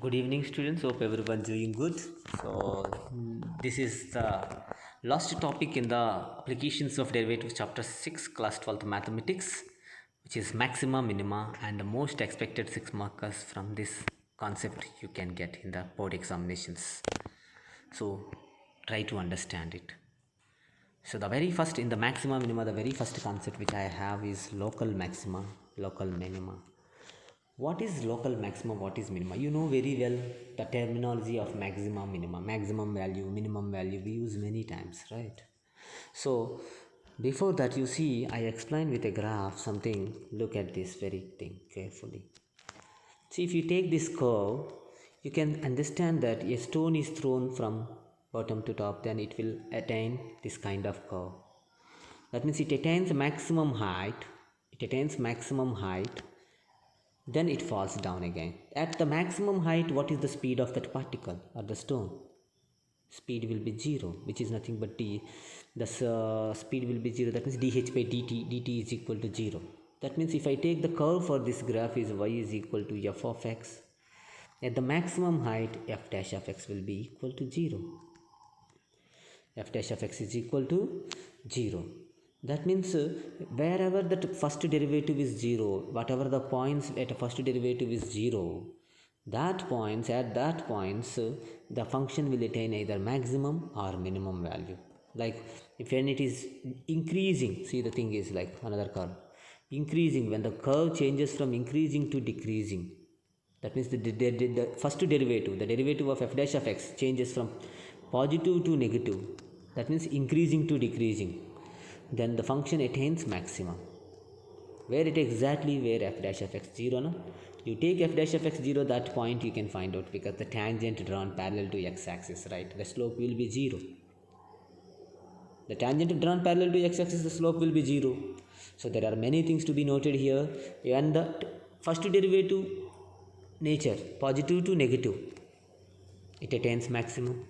Good evening, students. Hope everyone's doing good. This is the last topic in the applications of derivatives, chapter 6, class 12th mathematics, which is maxima, minima, and the most expected 6 markers from this concept you can get in the board examinations. So, try to understand it. So, the very first in the maxima, minima, the very first concept which I have is local maxima, local minima. What is local maximum? What is minimum? You know very well the terminology of maximum, minimum, maximum value, minimum value. We use many times, right? So, before that, you see, I explain with a graph something. Look at this very thing carefully. See, if you take this curve, you can understand that a stone is thrown from bottom to top, then it will attain this kind of curve. That means it attains maximum height. It attains maximum height, then it falls down again. At the maximum height, what is the speed of that particle or the stone? Speed will be 0, which is nothing but d. The speed will be 0. That means dh by dt is equal to 0. That means if I take the curve for this graph is y is equal to f of x. At the maximum height, f dash of x will be equal to 0. F dash of x is equal to 0. That means wherever the first derivative is 0, whatever the points at first derivative is 0, that points at that points the function will attain either maximum or minimum value. Like if when it is increasing, see the thing is like another curve. Increasing, when the curve changes from increasing to decreasing, that means the first derivative, the derivative of f dash of x changes from positive to negative, that means increasing to decreasing, then the function attains maximum. Where it exactly, where f dash of x 0, no? You take f dash of x 0, that point you can find out because the tangent drawn parallel to x-axis, right? The slope will be 0. The tangent drawn parallel to x-axis, the slope will be 0. So there are many things to be noted here. And the first derivative nature, positive to negative, it attains maximum.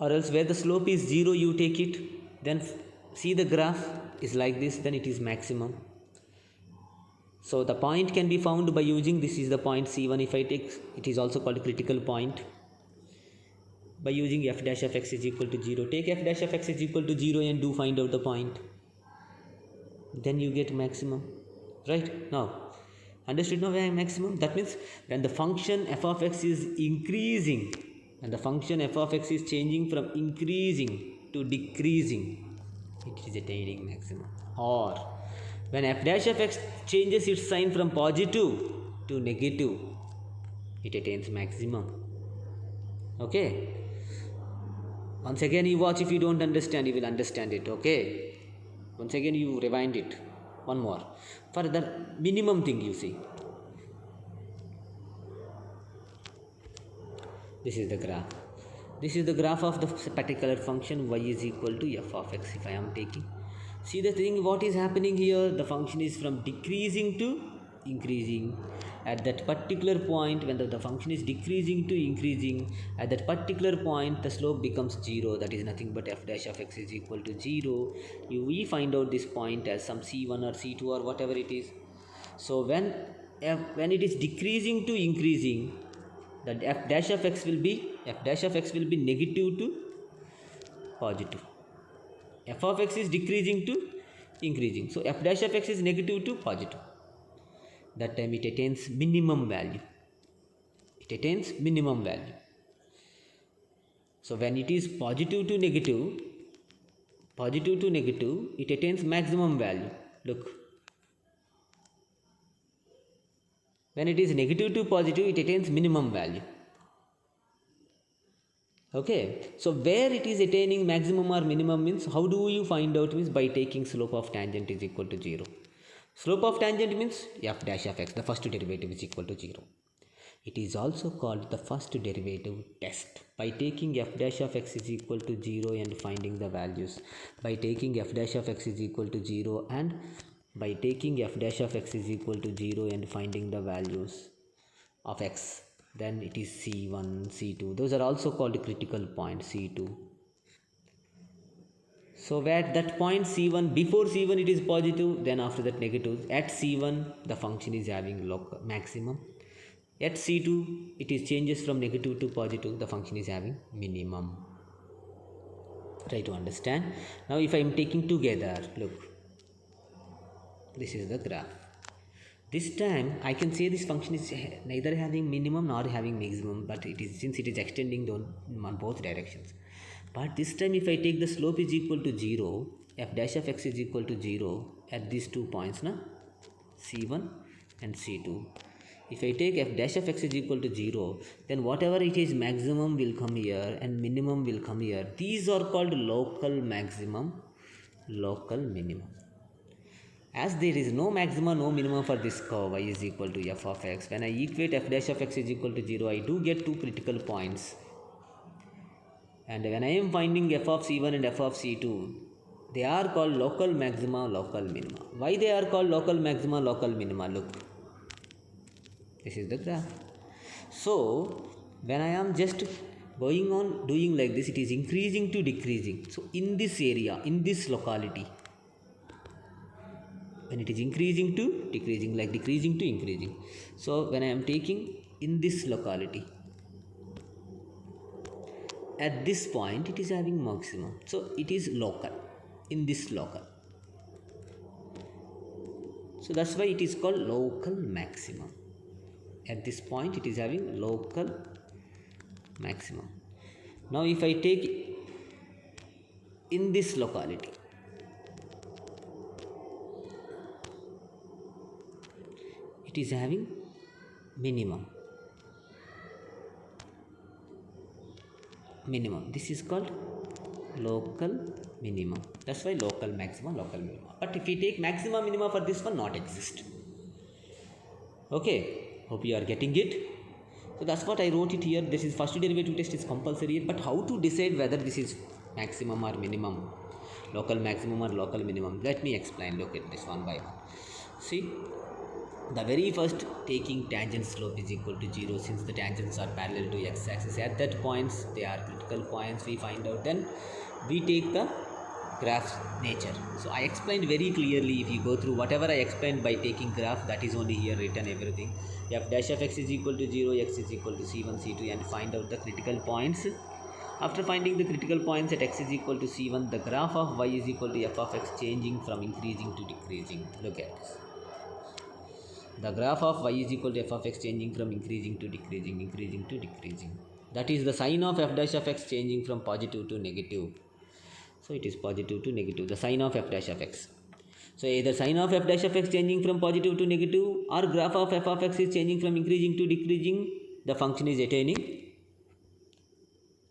Or else where the slope is 0, you take it, then see the graph is like this, then it is maximum. So the point can be found by using, this is the point C1. If I take, it is also called critical point, by using f dash of x is equal to 0. Take f dash of x is equal to 0 and do find out the point, then you get maximum, right? Now understood now where maximum? That means when the function f of x is increasing, and the function f of x is changing from increasing to decreasing, it is attaining maximum. Or when f dash of x changes its sign from positive to negative, it attains maximum. Okay, once again you watch. If you don't understand, you will understand it. Okay, once again you rewind it. One more for the minimum thing. You see, this is the graph. This is the graph of the particular function y is equal to f of x. If I am taking, see the thing, what is happening here? The function is from decreasing to increasing. At that particular point, when the function is decreasing to increasing, at that particular point the slope becomes 0. That is nothing but f dash of x is equal to 0. We find out this point as some c1 or c2 or whatever it is. So when it is decreasing to increasing, that f dash of x will be negative to positive. F of x is decreasing to increasing, so f dash of x is negative to positive. That time it attains minimum value. So when it is positive to negative, it attains maximum value. Look, when it is negative to positive, it attains minimum value. Okay, so where it is attaining maximum or minimum means, how do you find out? Means by taking slope of tangent is equal to 0. Slope of tangent means f dash of x, the first derivative, is equal to 0. It is also called the first derivative test. By taking f dash of x is equal to 0 and finding the values, by taking f dash of x is equal to 0 and by taking f dash of x is equal to 0 and finding the values of x, then it is c1, c2. Those are also called critical point, c2. So at that point c1, before c1 it is positive, then after that negative. At c1 the function is having maximum, At C2 it is changes from negative to positive, the function is having minimum. Try to understand. Now if I am taking together, look, this is the graph. This time I can say this function is neither having minimum nor having maximum, but it is, since it is extending on both directions. But this time if I take the slope is equal to 0, f dash of x is equal to 0 at these 2 points, na, C1 and C2. If I take f dash of x is equal to 0, then whatever it is maximum will come here and minimum will come here. These are called local maximum, local minimum. As there is no maximum, no minimum for this curve y is equal to f of x, when I equate f dash of x is equal to 0, I do get two critical points. And when I am finding f of c1 and f of c2, they are called local maxima, local minima. Why they are called local maxima, local minima? Look, this is the graph. So when I am just going on doing like this, it is increasing to decreasing. So in this area, in this locality, when it is increasing to decreasing, like decreasing to increasing. So when I am taking in this locality, at this point it is having maximum, so it is local, in this local. So that's why it is called local maximum. At this point it is having local maximum. Now if I take in this locality, it is having minimum. This is called local minimum. That's why local maximum, local minimum. But if we take maximum minimum for this one, not exist. Okay, hope you are getting it. So that's what I wrote it here. This is first derivative test is compulsory, but how to decide whether this is maximum or minimum, local maximum or local minimum? Let me explain. Look at this one by one. See, the very first, taking tangent slope is equal to 0, since the tangents are parallel to x-axis. At that points, they are critical points, we find out. Then we take the graph's nature. So I explained very clearly. If you go through whatever I explained by taking graph, that is only here written, everything. F dash of x is equal to 0, x is equal to c1, c2, and find out the critical points. After finding the critical points at x is equal to c1, the graph of y is equal to f of x, changing from increasing to decreasing. Look at this. The graph of y is equal to f of x, changing from increasing to decreasing, increasing to decreasing. That is the sign of f dash of x changing from positive to negative. So it is positive to negative, the sign of f dash of x. So either sign of f dash of x changing from positive to negative, or graph of f of x is changing from increasing to decreasing, the function is attaining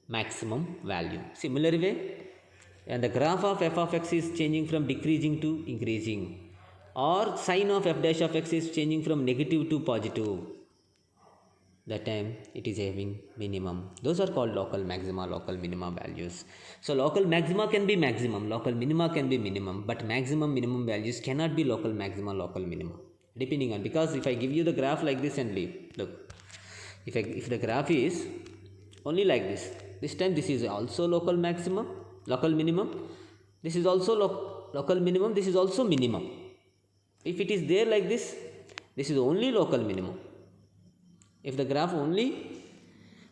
maximum value. Similar way, and the graph of f of x is changing from decreasing to increasing, or sign of f dash of x is changing from negative to positive, that time it is having minimum. Those are called local maxima, local minima values. So local maxima can be maximum, local minima can be minimum, but maximum minimum values cannot be local maxima, local minima, depending on, because if I give you the graph like this and leave, look, if the graph is only like this time this is also local maximum, local minimum, this is also local minimum, this is also minimum. If it is there like this is only local minimum. If the graph only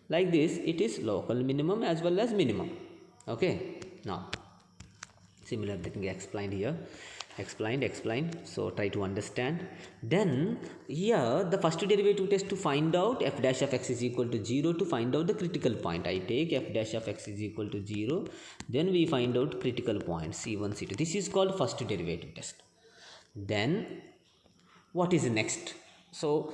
like this, it is local minimum as well as minimum. Okay, now similar thing explained here, explained. So try to understand. Then here the first derivative test to find out f dash of x is equal to 0, to find out the critical point. I take f dash of x is equal to 0, then we find out critical point c1, c2. This is called first derivative test. Then what is next? So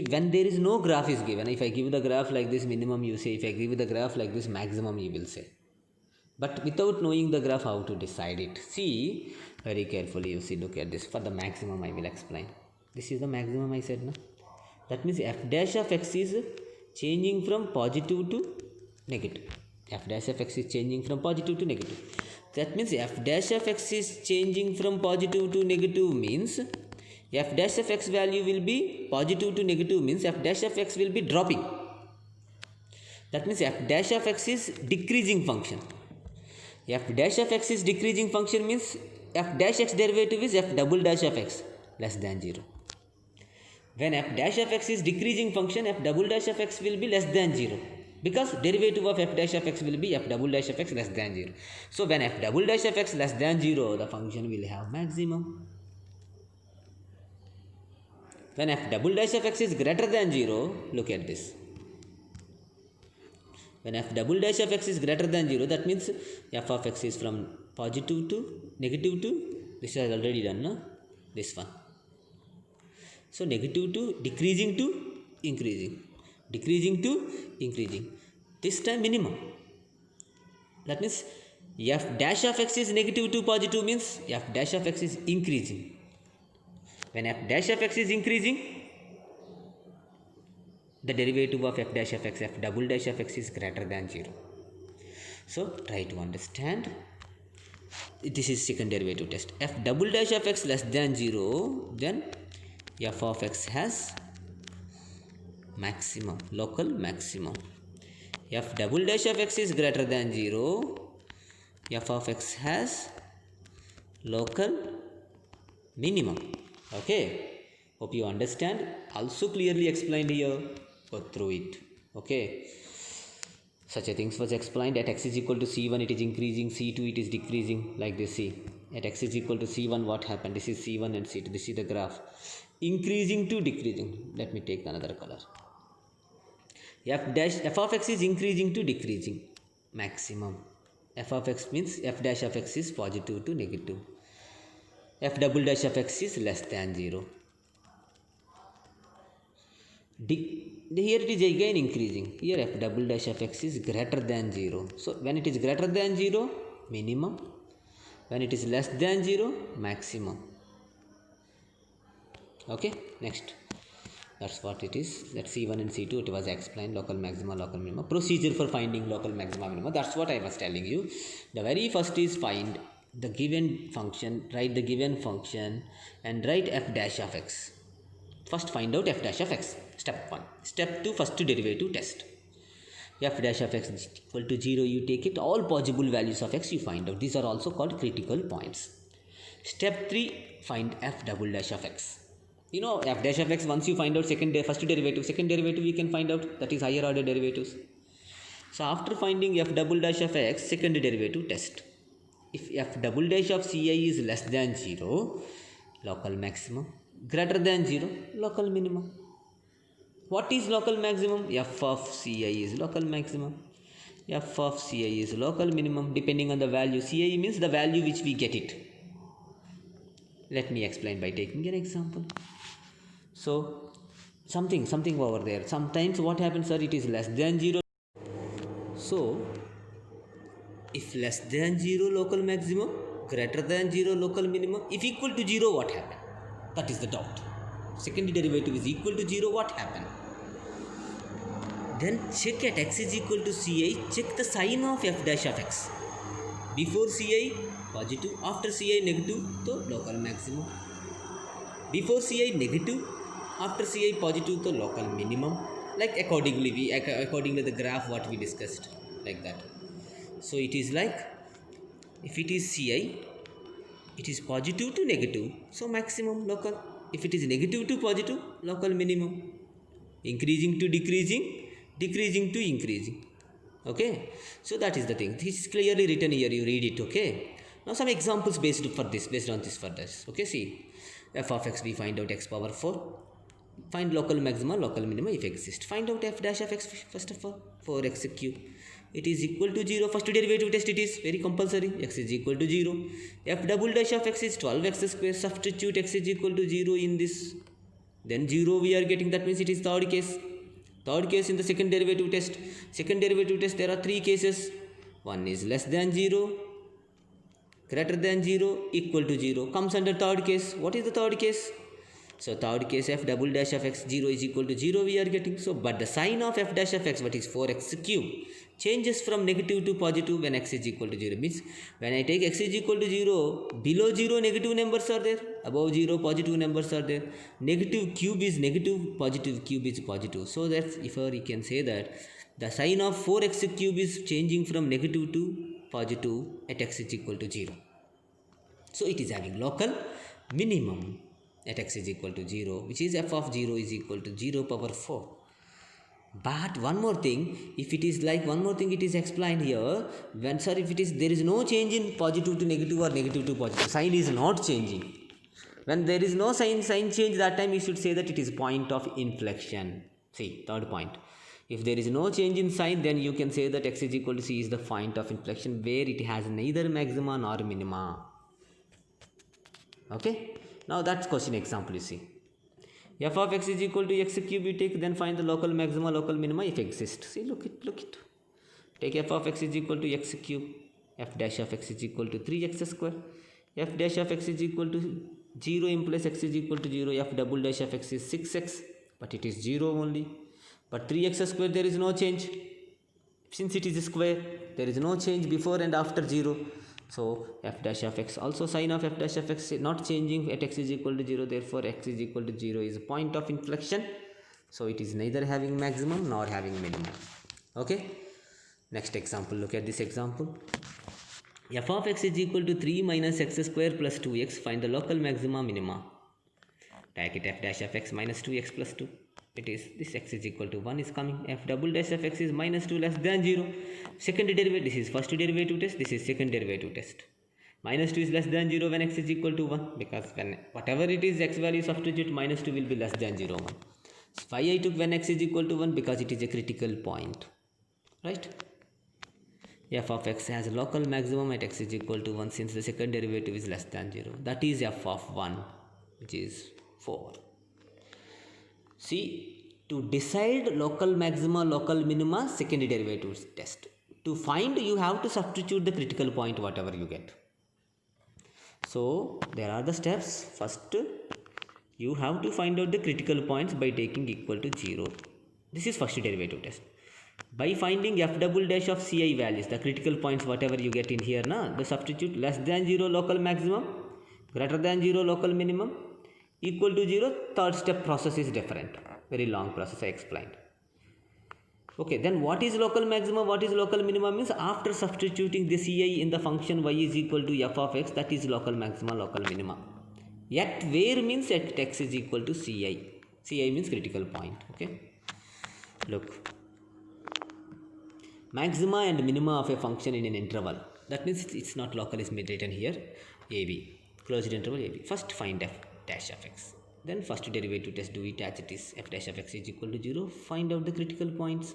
when there is no graph is given, if I give the graph like this, minimum you say. If I give the graph like this, maximum you will say. But without knowing the graph, how to decide it? See very carefully, you see, look at this. For the maximum I will explain. This is the maximum I said, no? That means f dash of x is changing from positive to negative. F dash of x is changing from positive to negative. That means f dash of x is changing from positive to negative means f dash of x value will be positive to negative, means f dash of x will be dropping. That means f dash of x is decreasing function. F dash of x is decreasing function means f dash x derivative is f double dash of x less than 0. When f dash of x is decreasing function, f double dash of x will be less than 0, because derivative of f dash of x will be f double dash of x less than 0. So when f double dash of x less than 0, the function will have maximum. When f double dash of x is greater than 0, look at this. When f double dash of x is greater than 0, that means f of x is from positive to negative to, this is already done, no? This one. So negative to decreasing to increasing, decreasing to increasing. This time minimum. That means f dash of x is negative to positive means f dash of x is increasing. When f dash of x is increasing, the derivative of f dash of x, f double dash of x is greater than 0. So try to understand. This is second derivative test. F double dash of x less than 0, then f of x has maximum, local maximum. F double dash of x is greater than 0, f of x has local minimum. Okay, hope you understand. Also clearly explained here, go through it. Okay, such a things was explained. At x is equal to c1 it is increasing, c2 it is decreasing, like this. See, at x is equal to c1 what happened? This is c1 and c2, this is the graph, increasing to decreasing. Let me take another color. F of x is increasing to decreasing, maximum. F of x means f dash of x is positive to negative, f double dash of x is less than 0. Here it is again increasing. Here f double dash of x is greater than 0. So when it is greater than 0, minimum. When it is less than 0, maximum. Okay, next. That's what it is. That C1 and C2 it was explained, local maxima, local minima. Procedure for finding local maxima, minima. That's what I was telling you. The very first is find the given function, write the given function and write f dash of x. First find out f dash of x. Step 1. Step 2, first derivative test. F dash of x is equal to 0, you take it. All possible values of x you find out. These are also called critical points. Step 3, find f double dash of x. You know f dash of x, once you find out first derivative, second derivative we can find out, that is higher order derivatives. So after finding f double dash of x, second derivative test. If f double dash of ci is less than 0, local maximum, greater than 0, local minimum. What is local maximum? F of ci is local maximum, f of ci is local minimum, depending on the value. Ci means the value which we get it. Let me explain by taking an example. So something over there. Sometimes what happens, sir, it is less than 0. So if less than 0 local maximum, greater than 0 local minimum, if equal to 0 what happened? That is the doubt. Second derivative is equal to 0, what happened? Then check at x is equal to ci, check the sign of f dash of x. Before ci positive, after ci negative, so local maximum. Before ci negative, after ci positive, so local minimum. Like according to the graph what we discussed, like that. So it is like, if it is ci, it is positive to negative, so maximum local. If it is negative to positive, local minimum. Increasing to decreasing, decreasing to increasing. Okay, so that is the thing. This is clearly written here, you read it. Okay, now some examples based on this for this. Okay, see, f of x we find out x power 4. Find local maxima, local minima if exist. Find out f dash of x first of all. 4x cube, it is equal to 0. First derivative test, it is very compulsory. X is equal to 0. F double dash of x is 12x square. Substitute x is equal to 0 in this. Then 0 we are getting, that means it is third case. Third case in the second derivative test. Second derivative test, there are 3 cases. One is less than 0, greater than 0, equal to 0. Comes under third case. What is the third case? So third case, f double dash of x 0 is equal to 0 we are getting. So but the sign of f dash of x, what is 4x cube, changes from negative to positive when x is equal to 0. Means when I take x is equal to 0, below 0 negative numbers are there, above 0 positive numbers are there. Negative cube is negative, positive cube is positive. So that's, if you can say that the sign of 4x cube is changing from negative to positive at x is equal to 0. So it is having local minimum. at x is equal to 0, which is f of 0 is equal to 0 power 4. But one more thing, if it is like one more thing, it is explained here. When sir, if it is there is no change in positive to negative or negative to positive, sign is not changing. When there is no sign change, that time you should say that it is point of inflection. See, third point. If there is no change in sign, then you can say that x is equal to c is the point of inflection where it has neither maxima nor minima. Okay. Now that's question example you see. F of x is equal to x cube you take, then find the local maxima, local minima if exist. See, look it. Take f of x is equal to x cube, f dash of x is equal to 3x square, f dash of x is equal to 0 implies x is equal to 0, f double dash of x is 6x, but it is 0 only. But 3x square there is no change. Since it is a square, there is no change before and after 0. So f dash of x, also sign of f dash of x not changing at x is equal to 0, therefore x is equal to 0 is a point of inflection. So it is neither having maximum nor having minimum. Okay. Next example, look at this example. F of x is equal to 3 minus x square plus 2x, find the local maxima minima. Take it f dash of x minus 2x plus 2. It is this x is equal to 1 is coming. F double dash of x is minus 2 less than 0. Second derivative, this is first derivative test, this is second derivative test. Minus 2 is less than 0 when x is equal to 1, because when whatever it is x value substitute, minus 2 will be less than 0 1. Why I took when x is equal to 1? Because it is a critical point, right? F of x has a local maximum at x is equal to 1 since the second derivative is less than 0. That is f of 1, which is 4. See, to decide local maxima, local minima, second derivative test. To find, you have to substitute the critical point whatever you get. So there are the steps. First, you have to find out the critical points by taking equal to 0. This is first derivative test. By finding f double dash of ci values, the critical points whatever you get in here, the substitute less than 0 local maximum, greater than 0 local minimum, equal to 0, third step process is different. Very long process I explained. Okay, then what is local maximum, what is local minimum means after substituting the ci in the function y is equal to f of x, that is local maxima, local minima. At where means at x is equal to ci. Ci means critical point. Okay. Look. Maxima and minima of a function in an interval. That means it's not local is written here. AB. Closed interval AB. First find f dash of x. Then first derivative test, do it as it is. F dash of x is equal to 0. Find out the critical points.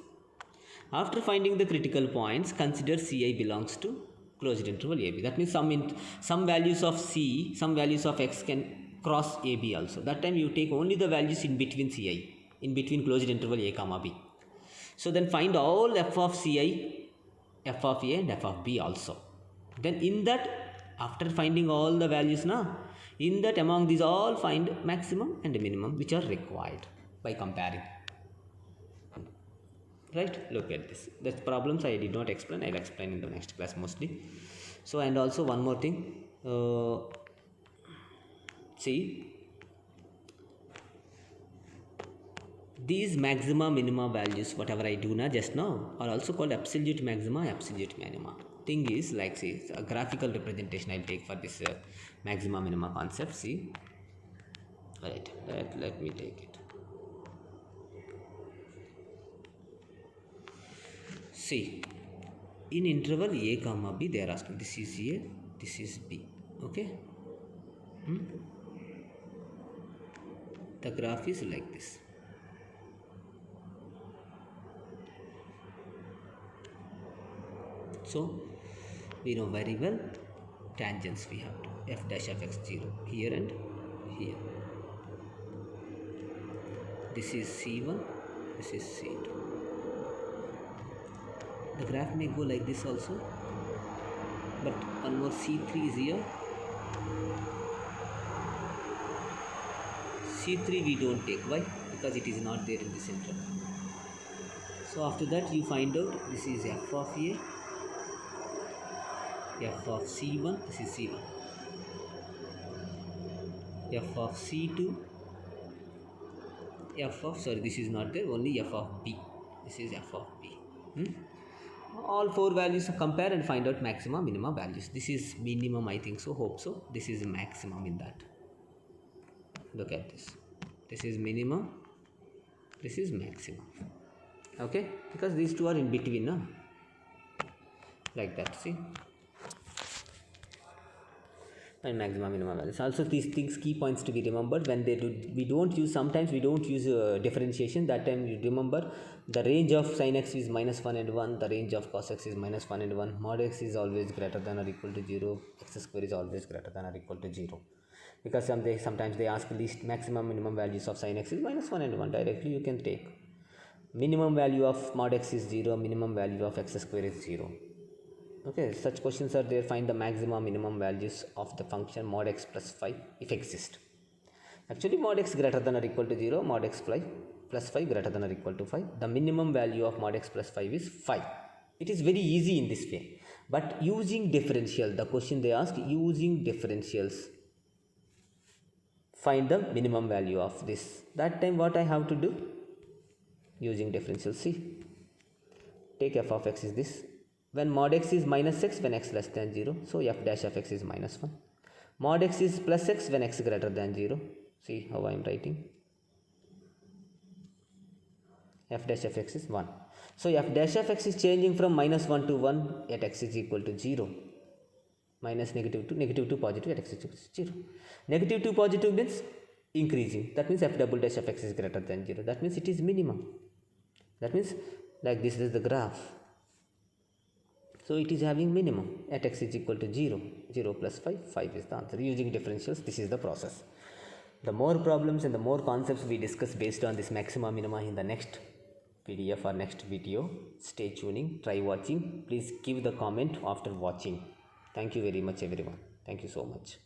After finding the critical points, consider ci belongs to closed interval AB. That means some values of c, some values of x can cross AB also. That time you take only the values in between ci, in between closed interval a comma b. So then find all f of ci, f of a and f of b also. Then in that, after finding all the values in that among these all find maximum and minimum which are required by comparing. Right? Look at this. The problems I did not explain. I will explain in the next class mostly. So and also one more thing. See. These maxima minima values whatever I do just now are also called absolute maxima, absolute minima. Thing is like see a graphical representation I will take for this maxima minima concept. See, right, let me take it. See, in interval a comma b they are asking this is a, this is b. Okay. The graph is like this. So we know very well tangents we have to f dash of x 0 here and here. This is c1, this is c2. The graph may go like this also, but one more c3 is here. C3 we don't take. Why? Because it is not there in this interval. So after that you find out this is f of a, f of c1, this is c1, f of c2, f of, sorry this is not there, only f of b, this is f of b. All four values compare and find out maxima minima values. This is minimum I think so, hope so. This is maximum in that. Look at this. This is minimum, this is maximum. Okay, because these two are in between, no? Like that, see? And maximum minimum values. Also, these things, key points to be remembered when they do. We don't use, sometimes we don't use differentiation. That time you remember the range of sin x is -1 and 1. The range of cos x is -1 and 1. Mod x is always greater than or equal to 0. X square is always greater than or equal to 0. Because sometimes they ask least maximum minimum values of sin x is -1 and 1. Directly you can take. Minimum value of mod x is 0. Minimum value of x square is 0. Okay, such questions are there. Find the maximum minimum values of the function mod x plus 5 if exist. Actually, mod x greater than or equal to 0, mod x plus 5 greater than or equal to 5. The minimum value of mod x plus 5 is 5. It is very easy in this way. But using differential, the question they ask, using differentials, find the minimum value of this. That time what I have to do? Using differential, see, take f of x is this. When mod x is minus x when x less than 0, so f dash of x is -1. Mod x is plus x when x greater than 0. See how I am writing. F dash of x is 1. So f dash of x is changing from -1 to 1 at x is equal to 0. Minus negative to positive at x is equal to 0. Negative to positive means increasing. That means f double dash of x is greater than 0. That means it is minimum. That means like this is the graph. So it is having minimum at x is equal to 0. 0 plus 5, 5 is the answer. Using differentials, this is the process. The more problems and the more concepts we discuss based on this maxima minima in the next PDF or next video. Stay tuning, try watching. Please give the comment after watching. Thank you very much everyone. Thank you so much.